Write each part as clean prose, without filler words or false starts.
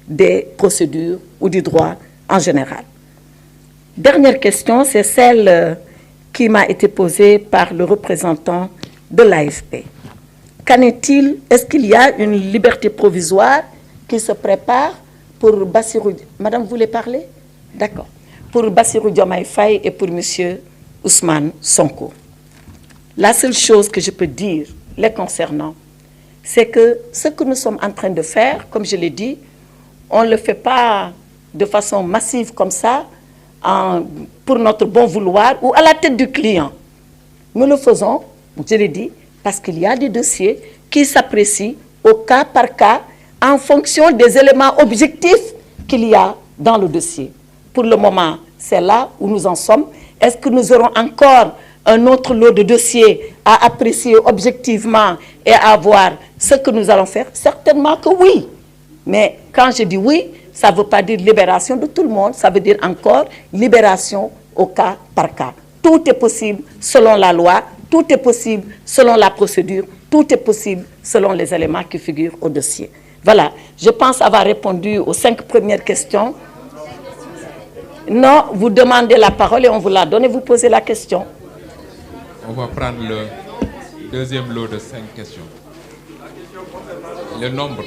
des procédures ou du droit en général. Dernière question, c'est celle qui m'a été posée par le représentant de l'AFP. Qu'en est-il? Est-ce qu'il y a une liberté provisoire qui se prépare pour Bassirou... Madame, vous voulez parler? D'accord. Pour Bassirou Diomaye Faye et pour M. Ousmane Sonko. La seule chose que je peux dire les concernant, c'est que ce que nous sommes en train de faire, comme je l'ai dit, on ne le fait pas de façon massive comme ça, pour notre bon vouloir ou à la tête du client. Nous le faisons, je l'ai dit, parce qu'il y a des dossiers qui s'apprécient au cas par cas en fonction des éléments objectifs qu'il y a dans le dossier. Pour le moment, c'est là où nous en sommes. Est-ce que nous aurons encore un autre lot de dossiers à apprécier objectivement et à voir ce que nous allons faire? Certainement que oui. Mais quand je dis oui, ça ne veut pas dire libération de tout le monde, ça veut dire encore libération au cas par cas. Tout est possible selon la loi, tout est possible selon la procédure, tout est possible selon les éléments qui figurent au dossier. Voilà, je pense avoir répondu aux 5 premières questions. Non, vous demandez la parole et on vous la donne et vous posez la question. On va prendre le deuxième lot de 5 questions. Le nombre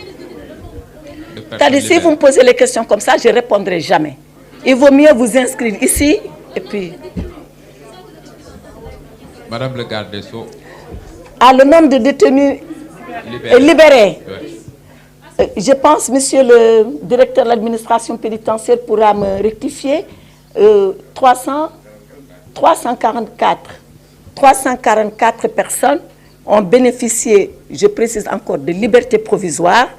de personnes. Si vous me posez les questions comme ça, je ne répondrai jamais. Il vaut mieux vous inscrire ici et puis... Madame le garde des Sceaux. Ah, le nombre de détenus libérés. Oui. Je pense, monsieur le directeur de l'administration pénitentiaire pourra me rectifier. 344 personnes ont bénéficié, je précise encore, de liberté provisoire.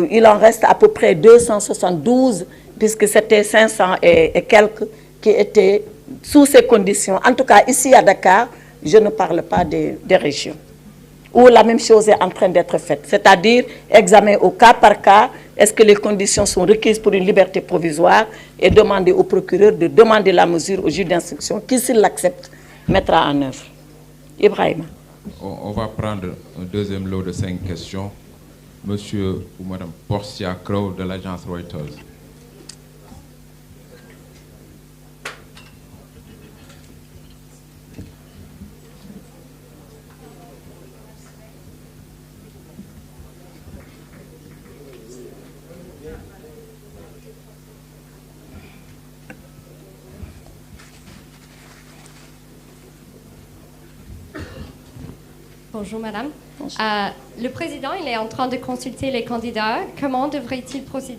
Il en reste à peu près 272, puisque c'était 500 et quelques qui étaient sous ces conditions. En tout cas, ici à Dakar, je ne parle pas des régions, où la même chose est en train d'être faite, c'est-à-dire examen au cas par cas, est-ce que les conditions sont requises pour une liberté provisoire et demander au procureur de demander la mesure au juge d'instruction qui, s'il l'accepte, mettra en œuvre. Ibrahima. On va prendre un deuxième lot de 5 questions. Monsieur ou Madame Portia Crow de l'agence Reuters. Bonjour Madame. Le président il est en train de consulter les candidats. Comment devrait-il procéder